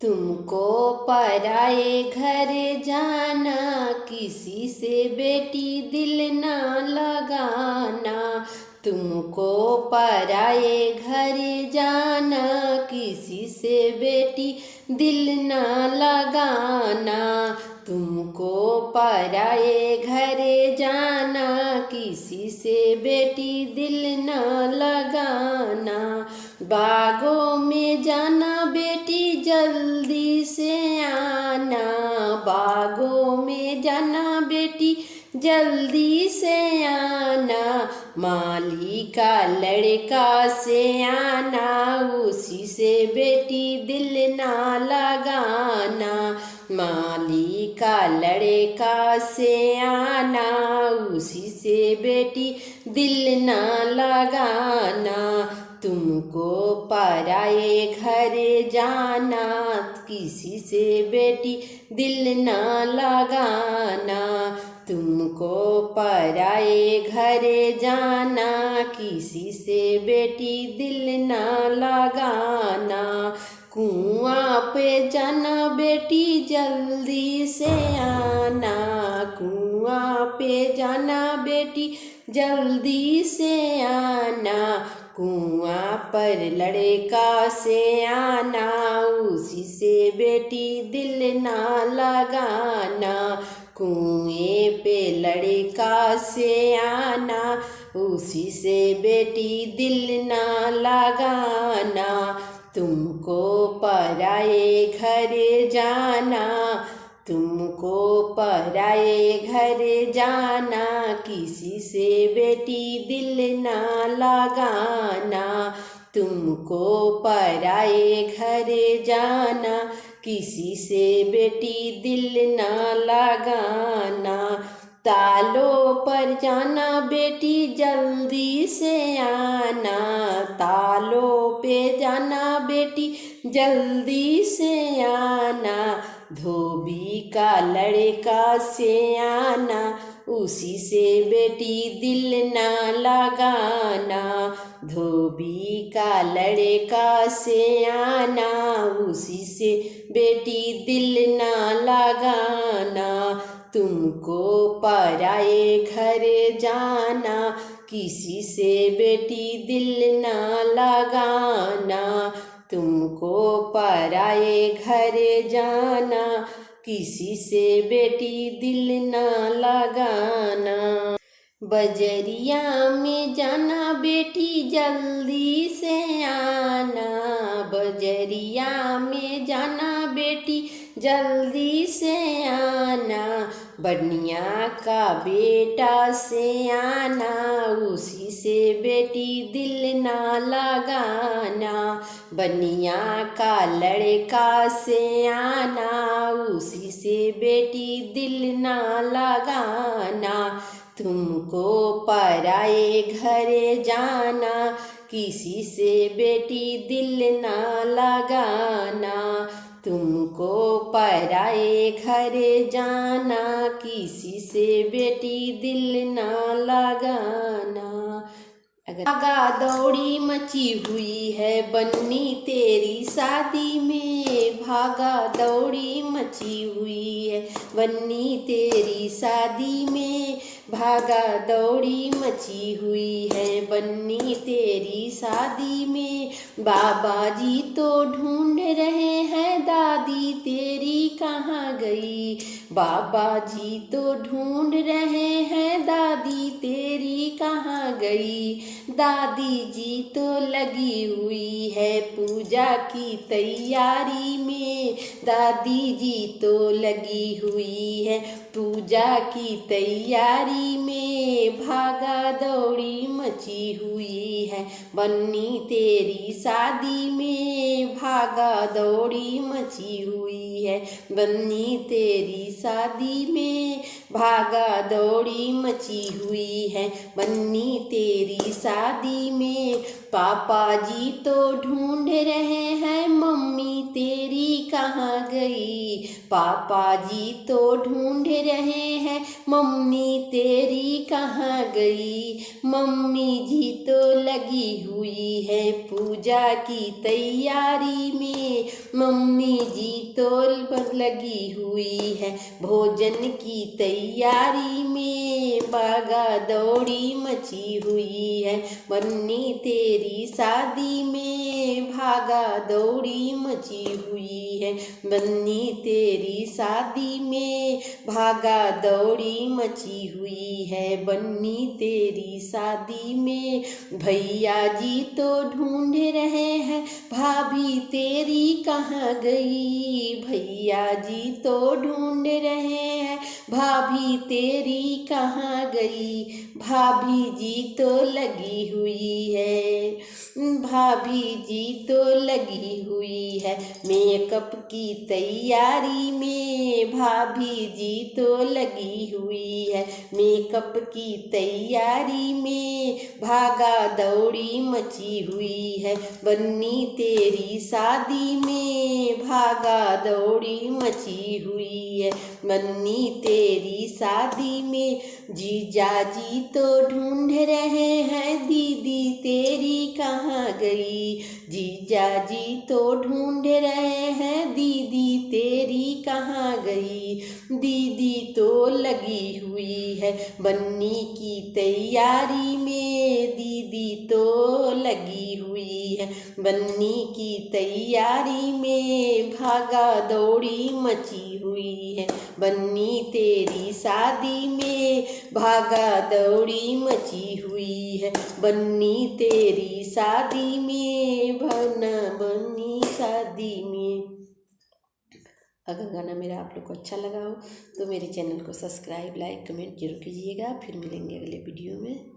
तुमको पराए घर जाना, किसी से बेटी दिल ना लगाना। तुमको पराए घर जाना, किसी से बेटी दिल ना लगाना। तुमको पराए घर जाना, किसी से बेटी दिल ना लगाना। बागों में जाना बेटी जल्दी से आना। बागों में जाना बेटी जल्दी से आना। माली का लड़का से आना, उसी से बेटी दिल ना लगाना। माली का लड़का से आना, उसी से बेटी दिल ना लगाना। तुमको पराए घर जाना, किसी से बेटी दिल ना लगाना। तुमको पराए घर जाना, किसी से बेटी दिल ना लगाना। कुआं पे जाना बेटी जल्दी से आना। कुआं पे जाना बेटी जल्दी से आना। कुआं पर लड़का से आना, उसी से बेटी दिल ना लगाना। कुएं पे लड़का से आना, उसी से बेटी दिल ना लगाना। तुमको पराए घर जाना, तुमको पराए घर जाना, किसी से बेटी दिल ना लगाना। तुमको पराए घर जाना, किसी से बेटी दिल ना लगाना। तालों पर जाना बेटी जल्दी से आना। तालों पे जाना बेटी जल्दी से आना। धोबी का लड़का से आना, उसी से बेटी दिल ना लगाना। धोबी का लड़का से आना, उसी से बेटी दिल ना लगाना। तुमको पराए घर जाना, किसी से बेटी दिल ना लगाना। तुमको पराए घर जाना, किसी से बेटी दिल ना लगाना। बजरिया में जाना बेटी जल्दी से आना। बजरिया में जाना बेटी जल्दी से आना। बनिया का बेटा से आना, उसी से बेटी दिल ना लगाना। बनिया का लड़का से आना, उसी से बेटी दिल ना लगाना। तुमको पराए घर जाना, किसी से बेटी दिल ना लगाना। तुमको पराए घर जाना, किसी से बेटी दिल ना लगाना। भागा दौड़ी मची हुई है बन्नी तेरी शादी में। भागा दौड़ी मची हुई है बन्नी तेरी शादी में। भागा दौड़ी मची हुई है बन्नी तेरी शादी में। बाबा जी तो ढूंढ रहे हैं दादी तेरी कहाँ गई। बाबा जी तो ढूंढ रहे हैं दादी तेरी कहाँ गई। दादी जी तो लगी हुई है पूजा की तैयारी में। दादी जी तो लगी हुई है पूजा की तैयारी में। भागा दौड़ी मची हुई है बन्नी तेरी शादी में। भागा दौड़ी मची हुई है बन्नी तेरी शादी में। भागा दौड़ी मची हुई है बन्नी तेरी शादी में। पापा जी तो ढूंढ रहे हैं मम्मी तेरी कहाँ गई। पापा जी तो ढूंढ रहे हैं मम्मी तेरी कहाँ गई। मम्मी जी तो लगी हुई है पूजा की तैयारी में। मम्मी जी तो लगी हुई है भोजन की तैयारी में, भागा दौड़ी मची हुई है बन्नी तेरी शादी में, भागा दौड़ी मची हुई है बन्नी तेरी शादी में, भागा दौड़ी मची हुई है बन्नी तेरी शादी में। भैया जी तो ढूंढ रहे हैं भाभी तेरी कहाँ गई, भैया जी तो ढूंढ रहे हैं भाभी तेरी कहाँ गई, भाभी जी तो लगी हुई है, भाभी जी तो लगी हुई है मेकअप की तैयारी में, भाभी जी तो लगी हुई है मेकअप की तैयारी में, भागा दौड़ी मची हुई है बन्नी तेरी शादी में, भागा दौड़ी मची हुई है बन्नी तेरी शादी में। जीजा जी तो ढूंढ रहे हैं दीदी तेरी कहाँ गई, जीजा जी तो ढूंढ रहे हैं दीदी तेरी कहाँ गई, दीदी तो लगी हुई है बन्नी की तैयारी में, दीदी तो लगी हुई है बन्नी की तैयारी में, भागा दौड़ी मची हुई है बन्नी तेरी शादी में, भागा दौड़ी मची हुई है बन्नी तेरी शादी में, बन्नी शादी में। अगर गाना मेरा आप लोग को अच्छा लगा हो तो मेरे चैनल को सब्सक्राइब लाइक कमेंट जरूर कीजिएगा। फिर मिलेंगे अगले वीडियो में।